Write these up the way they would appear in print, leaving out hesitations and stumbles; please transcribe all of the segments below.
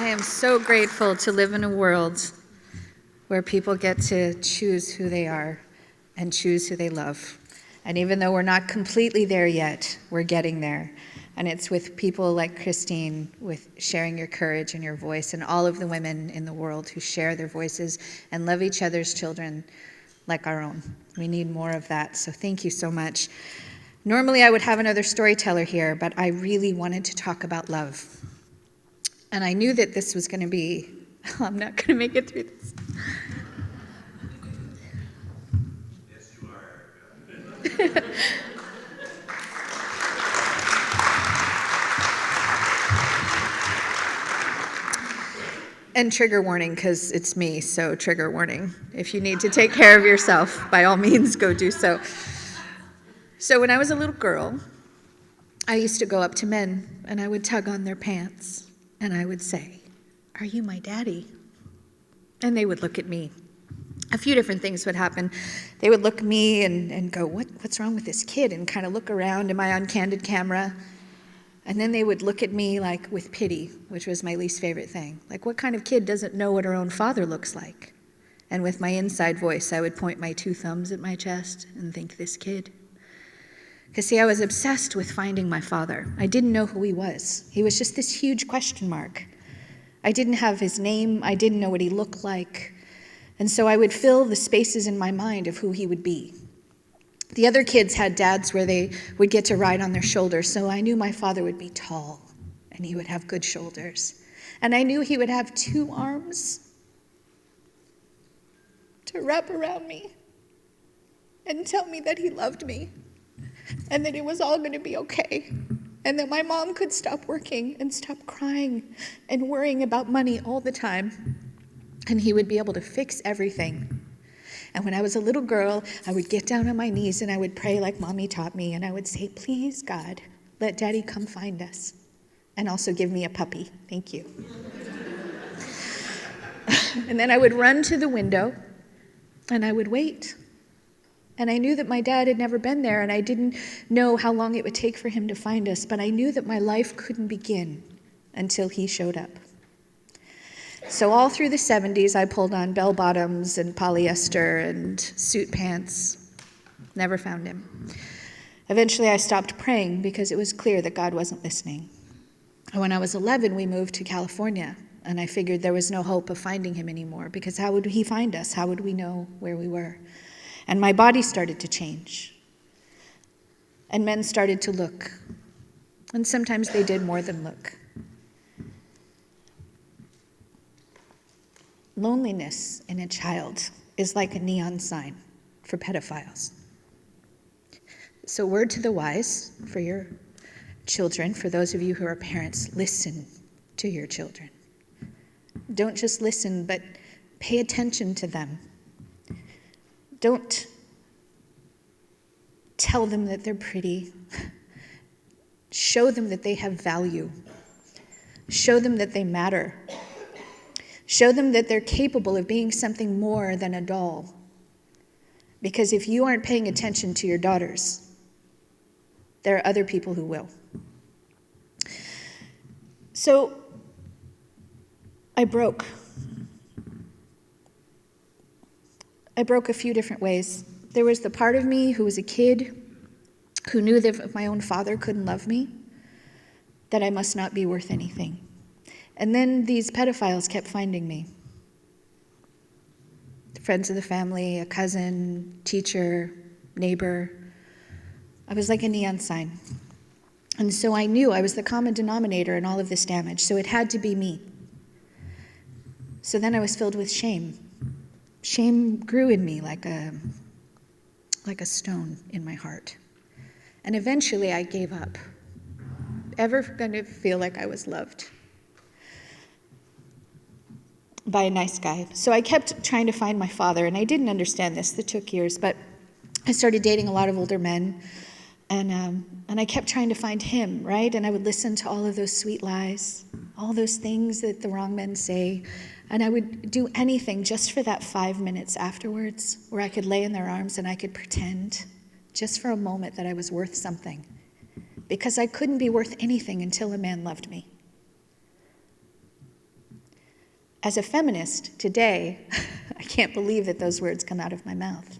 I am so grateful to live in a world where people get to choose who they are and choose who they love. And even though we're not completely there yet, we're getting there. And it's with people like Christine, with sharing your courage and your voice, and all of the women in the world who share their voices and love each other's children like our own. We need more of that, so thank you so much. Normally I would have another storyteller here, but I really wanted to talk about love. And I knew that this was going to be, I'm not going to make it through this. Yes, you are, Erika. And trigger warning, because it's me, so trigger warning. If you need to take care of yourself, by all means, go do so. So when I was a little girl, I used to go up to men, and I would tug on their pants, and I would say, "Are you my daddy?" And they would look at me. A few different things would happen. They would look at me and go, what's wrong with this kid? And kind of look around, am I on candid camera? And then they would look at me like with pity, which was my least favorite thing. Like, what kind of kid doesn't know what her own father looks like? And with my inside voice, I would point my 2 thumbs at my chest and think, this kid. Because see, I was obsessed with finding my father. I didn't know who he was. He was just this huge question mark. I didn't have his name. I didn't know what he looked like. And so I would fill the spaces in my mind of who he would be. The other kids had dads where they would get to ride on their shoulders, so I knew my father would be tall, and he would have good shoulders. And I knew he would have 2 arms to wrap around me and tell me that he loved me, and that it was all going to be okay, and that my mom could stop working and stop crying and worrying about money all the time, and he would be able to fix everything. And when I was a little girl, I would get down on my knees and I would pray like Mommy taught me, and I would say, please, God, let Daddy come find us. And also give me a puppy. Thank you. And then I would run to the window and I would wait. And I knew that my dad had never been there, and I didn't know how long it would take for him to find us, but I knew that my life couldn't begin until he showed up. So all through the 70s, I pulled on bell bottoms and polyester and suit pants. Never found him. Eventually, I stopped praying because it was clear that God wasn't listening. And when I was 11, we moved to California, and I figured there was no hope of finding him anymore, because how would he find us? How would we know where we were? And my body started to change. And men started to look. And sometimes they did more than look. Loneliness in a child is like a neon sign for pedophiles. So word to the wise for your children, for those of you who are parents, listen to your children. Don't just listen, but pay attention to them. Don't tell them that they're pretty. Show them that they have value. Show them that they matter. Show them that they're capable of being something more than a doll. Because if you aren't paying attention to your daughters, there are other people who will. So I broke. I broke a few different ways. There was the part of me who was a kid who knew that if my own father couldn't love me, that I must not be worth anything. And then these pedophiles kept finding me. Friends of the family, a cousin, teacher, neighbor. I was like a neon sign. And so I knew I was the common denominator in all of this damage, so it had to be me. So then I was filled with shame. Shame grew in me like a stone in my heart. And eventually I gave up. Ever going to feel like I was loved by a nice guy. So I kept trying to find my father, and I didn't understand this. It took years, but I started dating a lot of older men, and I kept trying to find him, right? And I would listen to all of those sweet lies, all those things that the wrong men say, and I would do anything just for that 5 minutes afterwards where I could lay in their arms and I could pretend just for a moment that I was worth something, because I couldn't be worth anything until a man loved me. As a feminist today, I can't believe that those words come out of my mouth.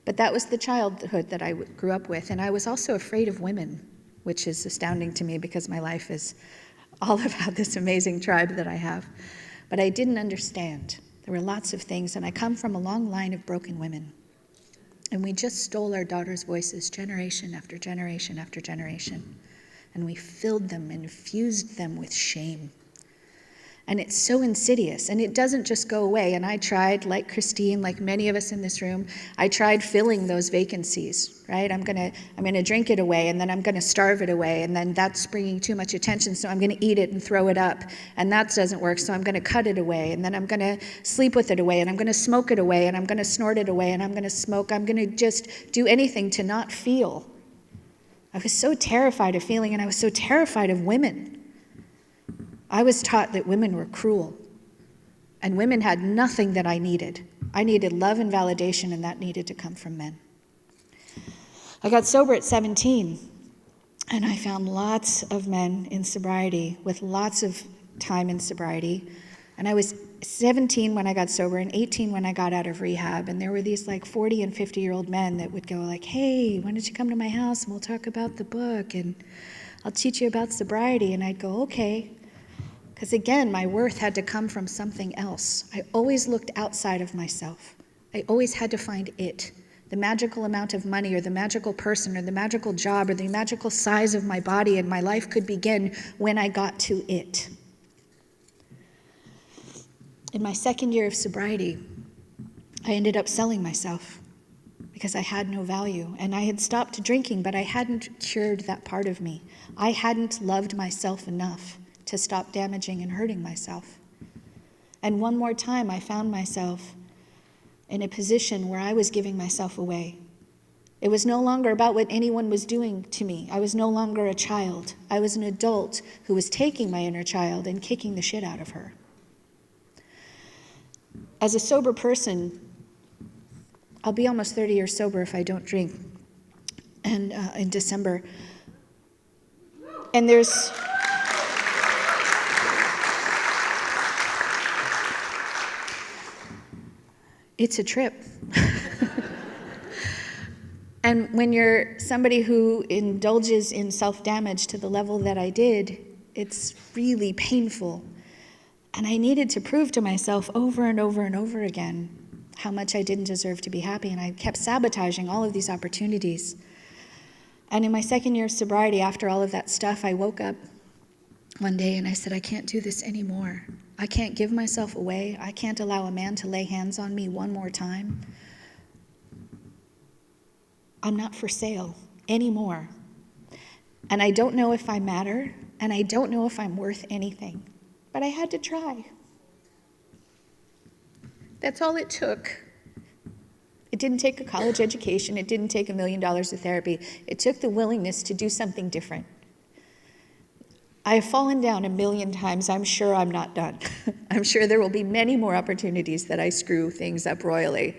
But that was the childhood that I grew up with, and I was also afraid of women, which is astounding to me because my life is all about this amazing tribe that I have. But I didn't understand. There were lots of things, and I come from a long line of broken women. And we just stole our daughters' voices generation after generation after generation. And we filled them and infused them with shame. And it's so insidious, and it doesn't just go away. And I tried, like Christine, like many of us in this room, I tried filling those vacancies, right? I'm gonna drink it away, and then I'm gonna starve it away, and then that's bringing too much attention, so I'm gonna eat it and throw it up, and that doesn't work, so I'm gonna cut it away, and then I'm gonna sleep with it away, and I'm gonna smoke it away, and I'm gonna snort it away, and I'm gonna just do anything to not feel. I was so terrified of feeling, and I was so terrified of women. I was taught that women were cruel, and women had nothing that I needed. I needed love and validation, and that needed to come from men. I got sober at 17, and I found lots of men in sobriety with lots of time in sobriety. And I was 17 when I got sober and 18 when I got out of rehab. And there were these like 40 and 50-year-old men that would go like, hey, why don't you come to my house and we'll talk about the book and I'll teach you about sobriety. And I'd go, okay. Because again, my worth had to come from something else. I always looked outside of myself. I always had to find it. The magical amount of money or the magical person or the magical job or the magical size of my body, and my life could begin when I got to it. In my second year of sobriety, I ended up selling myself because I had no value. And I had stopped drinking, but I hadn't cured that part of me. I hadn't loved myself enough to stop damaging and hurting myself. And one more time, I found myself in a position where I was giving myself away. It was no longer about what anyone was doing to me. I was no longer a child. I was an adult who was taking my inner child and kicking the shit out of her. As a sober person, I'll be almost 30 years sober if I don't drink, and in December. And it's a trip. And when you're somebody who indulges in self-damage to the level that I did, it's really painful. And I needed to prove to myself over and over and over again how much I didn't deserve to be happy, and I kept sabotaging all of these opportunities. And in my second year of sobriety, after all of that stuff, I woke up one day and I said, I can't do this anymore. I can't give myself away. I can't allow a man to lay hands on me one more time. I'm not for sale anymore. And I don't know if I matter, and I don't know if I'm worth anything. But I had to try. That's all it took. It didn't take a college education. It didn't take $1 million of therapy. It took the willingness to do something different. I have fallen down 1 million times. I'm sure I'm not done. I'm sure there will be many more opportunities that I screw things up royally.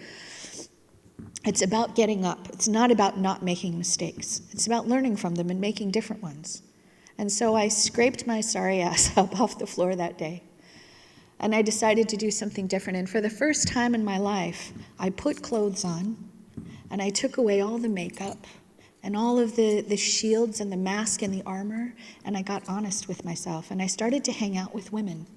It's about getting up. It's not about not making mistakes. It's about learning from them and making different ones. And so I scraped my sorry ass up off the floor that day. And I decided to do something different. And for the first time in my life, I put clothes on, and I took away all the makeup and all of the shields and the mask and the armor, and I got honest with myself. And I started to hang out with women.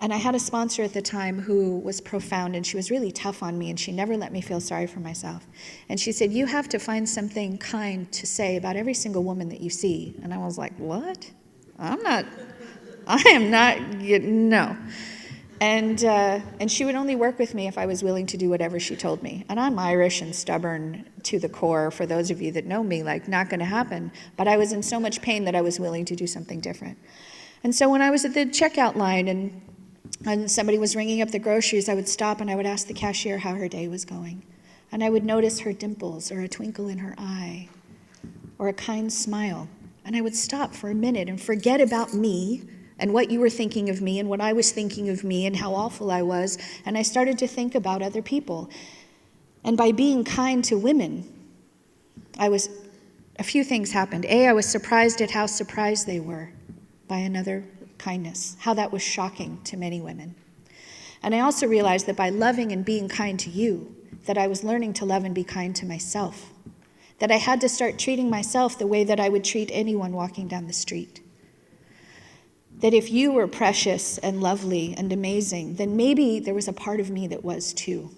And I had a sponsor at the time who was profound, and she was really tough on me, and she never let me feel sorry for myself. And she said, you have to find something kind to say about every single woman that you see. And I was like, what? I am not, no. And she would only work with me if I was willing to do whatever she told me. And I'm Irish and stubborn to the core, for those of you that know me, like, not gonna happen. But I was in so much pain that I was willing to do something different. And so when I was at the checkout line and somebody was ringing up the groceries, I would stop and I would ask the cashier how her day was going. And I would notice her dimples or a twinkle in her eye or a kind smile. And I would stop for a minute and forget about me and what you were thinking of me and what I was thinking of me and how awful I was. And I started to think about other people. And by being kind to women, a few things happened. A, I was surprised at how surprised they were by another kindness, how that was shocking to many women. And I also realized that by loving and being kind to you, that I was learning to love and be kind to myself, that I had to start treating myself the way that I would treat anyone walking down the street. That if you were precious and lovely and amazing, then maybe there was a part of me that was too.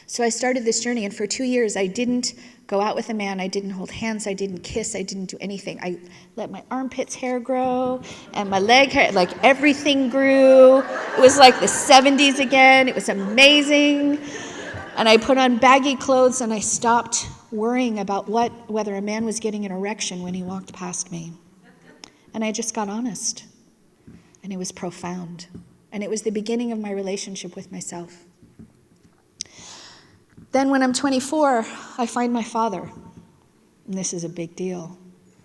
So I started this journey, and for 2 years I didn't go out with a man, I didn't hold hands, I didn't kiss, I didn't do anything. I let my armpits hair grow, and my leg hair, like everything grew. It was like the 70s again, it was amazing. And I put on baggy clothes, and I stopped worrying about whether a man was getting an erection when he walked past me. And I just got honest. And it was profound. And it was the beginning of my relationship with myself. Then when I'm 24, I find my father. And this is a big deal.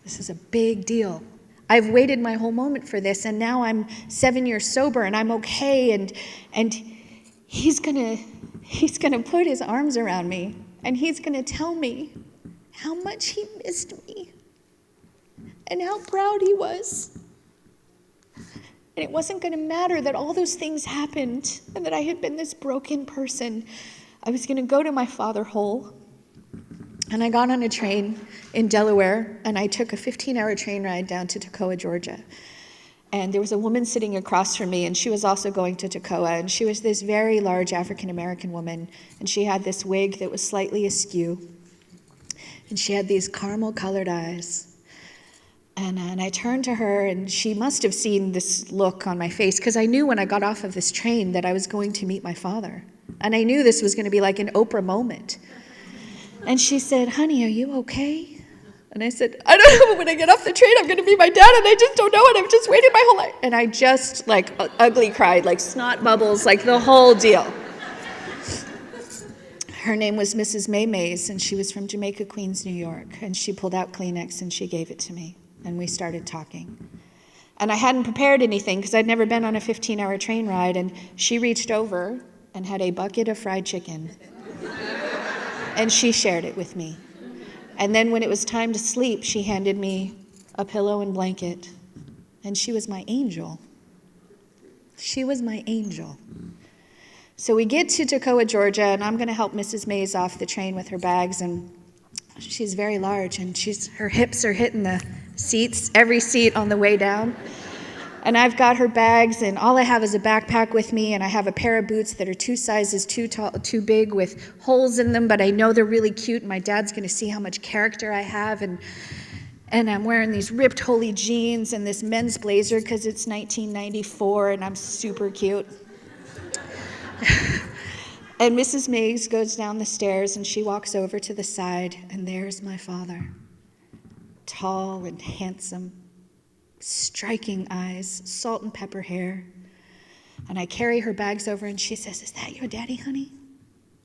This is a big deal. I've waited my whole moment for this, and now I'm 7 years sober, and I'm okay, and he's gonna put his arms around me, and he's gonna tell me how much he missed me and how proud he was. And it wasn't going to matter that all those things happened and that I had been this broken person. I was going to go to my father whole. And I got on a train in Delaware, and I took a 15-hour train ride down to Toccoa, Georgia. And there was a woman sitting across from me, and she was also going to Toccoa, and she was this very large African-American woman, and she had this wig that was slightly askew, and she had these caramel-colored eyes. And I turned to her, and she must have seen this look on my face, because I knew when I got off of this train that I was going to meet my father. And I knew this was going to be like an Oprah moment. And she said, "Honey, are you okay?" And I said, "I don't know, but when I get off the train, I'm going to meet my dad, and I just don't know, and I've just waited my whole life." And I just, like, ugly cried, like snot bubbles, like the whole deal. Her name was Mrs. May Mays, and she was from Jamaica, Queens, New York. And she pulled out Kleenex, and she gave it to me. And we started talking. And I hadn't prepared anything because I'd never been on a 15-hour train ride. And she reached over and had a bucket of fried chicken. And she shared it with me. And then when it was time to sleep, she handed me a pillow and blanket. And she was my angel. She was my angel. So we get to Toccoa, Georgia, and I'm going to help Mrs. Mays off the train with her bags. And she's very large, and her hips are hitting the seats, every seat on the way down. And I've got her bags, and all I have is a backpack with me, and I have a pair of boots that are 2 sizes too big with holes in them, but I know they're really cute, and my dad's going to see how much character I have. And I'm wearing these ripped holey jeans and this men's blazer because it's 1994, and I'm super cute. And Mrs. Mays goes down the stairs, and she walks over to the side, and there's my father. Tall and handsome, striking eyes, salt and pepper hair. And I carry her bags over, and she says, "Is that your daddy, honey?"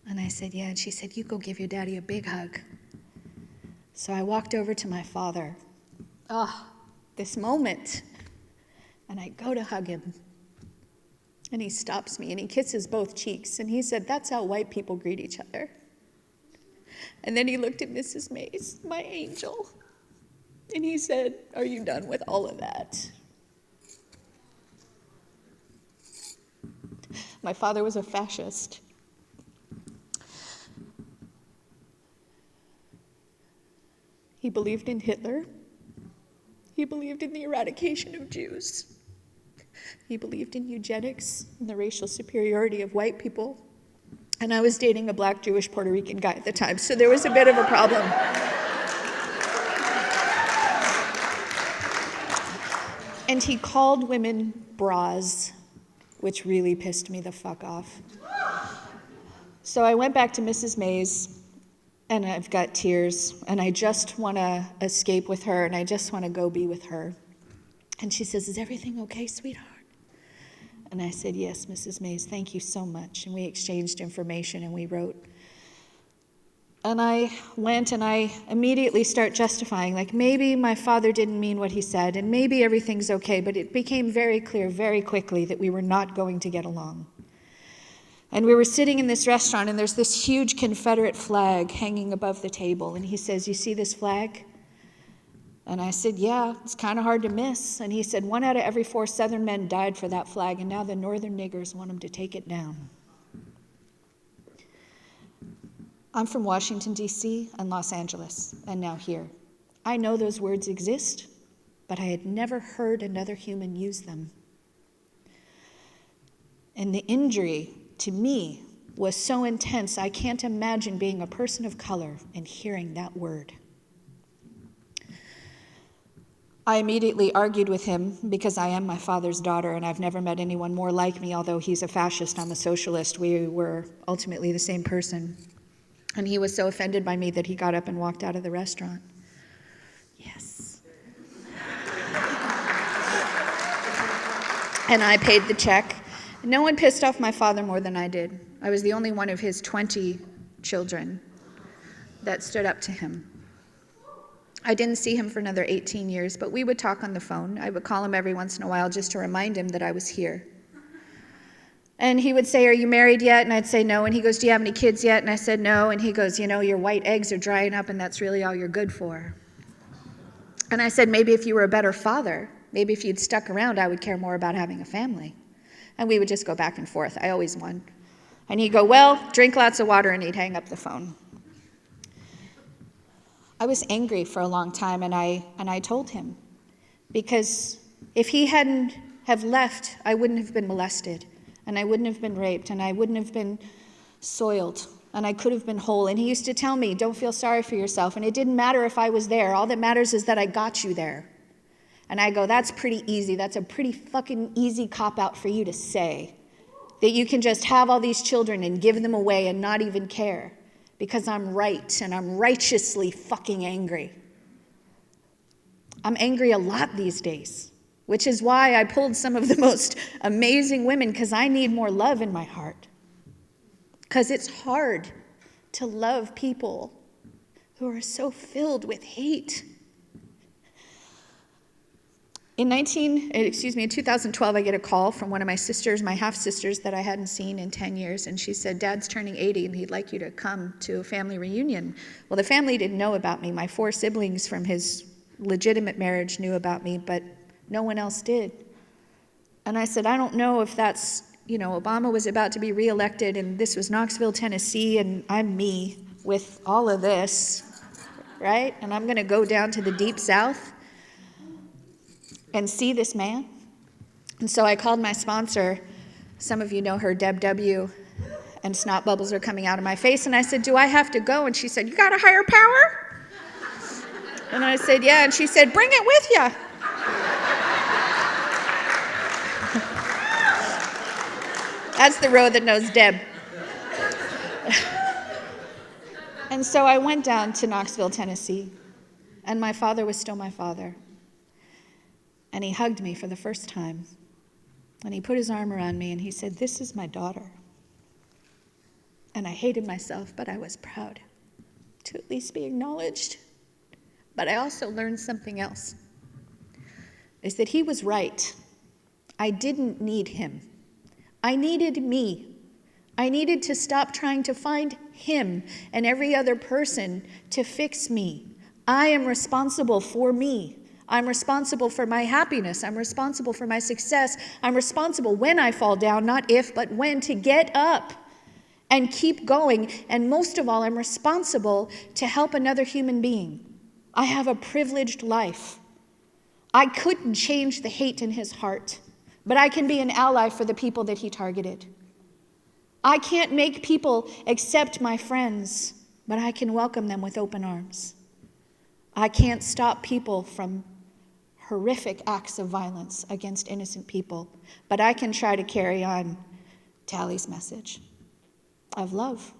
And I said, "Yeah." And she said, "You go give your daddy a big hug." So I walked over to my father. This moment. And I go to hug him. And he stops me, and he kisses both cheeks. And he said, "That's how white people greet each other." And then he looked at Mrs. Mays, my angel. And he said, "Are you done with all of that?" My father was a fascist. He believed in Hitler. He believed in the eradication of Jews. He believed in eugenics and the racial superiority of white people. And I was dating a black Jewish Puerto Rican guy at the time, so there was a bit of a problem. And he called women bras, which really pissed me the fuck off. So I went back to Mrs. Mays, and I've got tears, and I just want to escape with her, and I just want to go be with her. And she says, "Is everything okay, sweetheart?" And I said, "Yes, Mrs. Mays, thank you so much." And we exchanged information, and we wrote. And I went, and I immediately start justifying, like, maybe my father didn't mean what he said, and maybe everything's okay, but it became very clear very quickly that we were not going to get along. And we were sitting in this restaurant, and there's this huge Confederate flag hanging above the table, and he says, "You see this flag? And I said, yeah, it's kind of hard to miss. And he said, 1 out of every 4 Southern men died for that flag, and now the Northern niggers want them to take it down. I'm from Washington, D.C. and Los Angeles, and now here. I know those words exist, but I had never heard another human use them. And the injury to me was so intense, I can't imagine being a person of color and hearing that word. I immediately argued with him because I am my father's daughter and I've never met anyone more like me, although he's a fascist, I'm a socialist. We were ultimately the same person. And he was so offended by me that he got up and walked out of the restaurant. Yes. And I paid the check. No one pissed off my father more than I did. I was the only one of his 20 children that stood up to him. I didn't see him for another 18 years, but we would talk on the phone. I would call him every once in a while just to remind him that I was here. And he would say, are you married yet? And I'd say no. And he goes, do you have any kids yet? And I said no. And he goes, you know, your white eggs are drying up and that's really all you're good for. And I said, maybe if you were a better father, maybe if you'd stuck around, I would care more about having a family. And we would just go back and forth. I always won. And he'd go, well, drink lots of water, and he'd hang up the phone. I was angry for a long time, and I told him. Because if he hadn't have left, I wouldn't have been molested, and I wouldn't have been raped, and I wouldn't have been soiled, and I could have been whole. And he used to tell me, don't feel sorry for yourself. And it didn't matter if I was there. All that matters is that I got you there. And I go, that's pretty easy. That's a pretty fucking easy cop-out for you to say. That you can just have all these children and give them away and not even care. Because I'm right, and I'm righteously fucking angry. I'm angry a lot these days, which is why I pulled some of the most amazing women, because I need more love in my heart. Because it's hard to love people who are so filled with hate. In 2012, I get a call from one of my sisters, my half-sisters that I hadn't seen in 10 years, and she said, Dad's turning 80 and he'd like you to come to a family reunion. Well, the family didn't know about me. My 4 siblings from his legitimate marriage knew about me, but no one else did. And I said, I don't know if that's, Obama was about to be reelected and this was Knoxville, Tennessee, and I'm me with all of this, right? And I'm going to go down to the Deep South and see this man. And so I called my sponsor. Some of you know her, Deb W., and snot bubbles are coming out of my face. And I said, do I have to go? And she said, you got a higher power? And I said, yeah. And she said, bring it with you. That's the road that knows Deb. And so I went down to Knoxville, Tennessee, and my father was still my father. And he hugged me for the first time. And he put his arm around me and he said, this is my daughter. And I hated myself, but I was proud to at least be acknowledged. But I also learned something else, is that he was right. I didn't need him. I needed me. I needed to stop trying to find him and every other person to fix me. I am responsible for me. I'm responsible for my happiness. I'm responsible for my success. I'm responsible when I fall down, not if, but when, to get up and keep going. And most of all, I'm responsible to help another human being. I have a privileged life. I couldn't change the hate in his heart, but I can be an ally for the people that he targeted. I can't make people accept my friends, but I can welcome them with open arms. I can't stop people from horrific acts of violence against innocent people, but I can try to carry on Tally's message of love.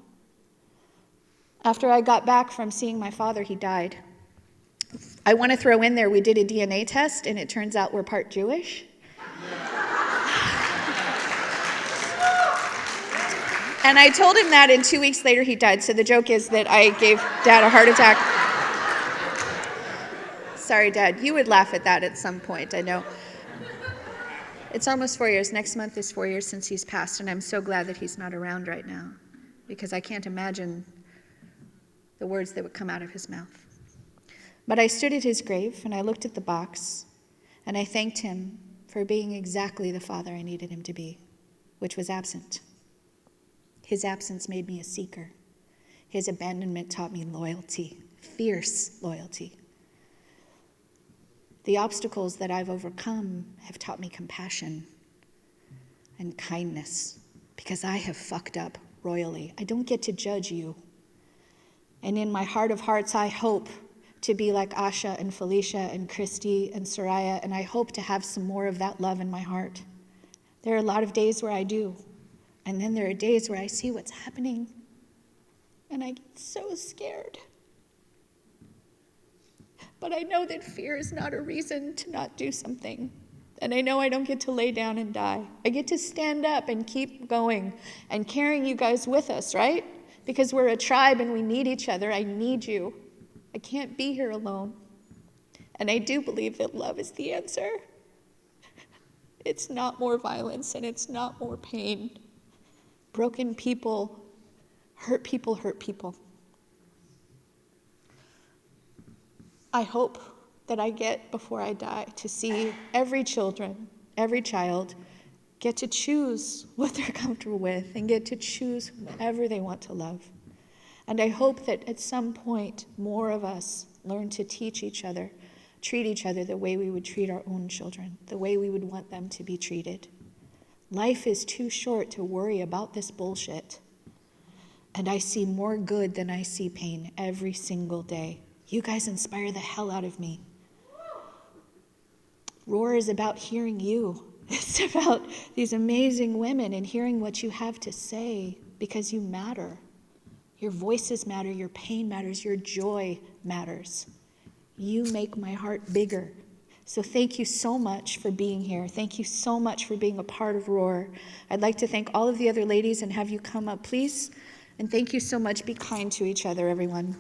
After I got back from seeing my father, he died. I want to throw in there, we did a DNA test, and it turns out we're part Jewish. And I told him that, and 2 weeks later he died. So the joke is that I gave Dad a heart attack. Sorry, Dad, you would laugh at that at some point, I know. It's almost 4 years. Next month is 4 years since he's passed, and I'm so glad that he's not around right now, because I can't imagine the words that would come out of his mouth. But I stood at his grave and I looked at the box and I thanked him for being exactly the father I needed him to be, which was absent. His absence made me a seeker. His abandonment taught me loyalty, fierce loyalty. The obstacles that I've overcome have taught me compassion and kindness, because I have fucked up royally. I don't get to judge you. And in my heart of hearts, I hope to be like Asha and Felicia and Christy and Soraya, and I hope to have some more of that love in my heart. There are a lot of days where I do, and then there are days where I see what's happening, and I get so scared. But I know that fear is not a reason to not do something. And I know I don't get to lay down and die. I get to stand up and keep going and carrying you guys with us, right? Because we're a tribe and we need each other. I need you. I can't be here alone. And I do believe that love is the answer. It's not more violence and it's not more pain. Broken people hurt people hurt people. I hope that I get, before I die, to see every child get to choose what they're comfortable with and get to choose whoever they want to love. And I hope that at some point, more of us learn to teach each other, treat each other the way we would treat our own children, the way we would want them to be treated. Life is too short to worry about this bullshit. And I see more good than I see pain every single day. You guys inspire the hell out of me. Roar is about hearing you. It's about these amazing women and hearing what you have to say, because you matter. Your voices matter, your pain matters, your joy matters. You make my heart bigger. So thank you so much for being here. Thank you so much for being a part of Roar. I'd like to thank all of the other ladies and have you come up, please. And thank you so much. Be kind to each other, everyone.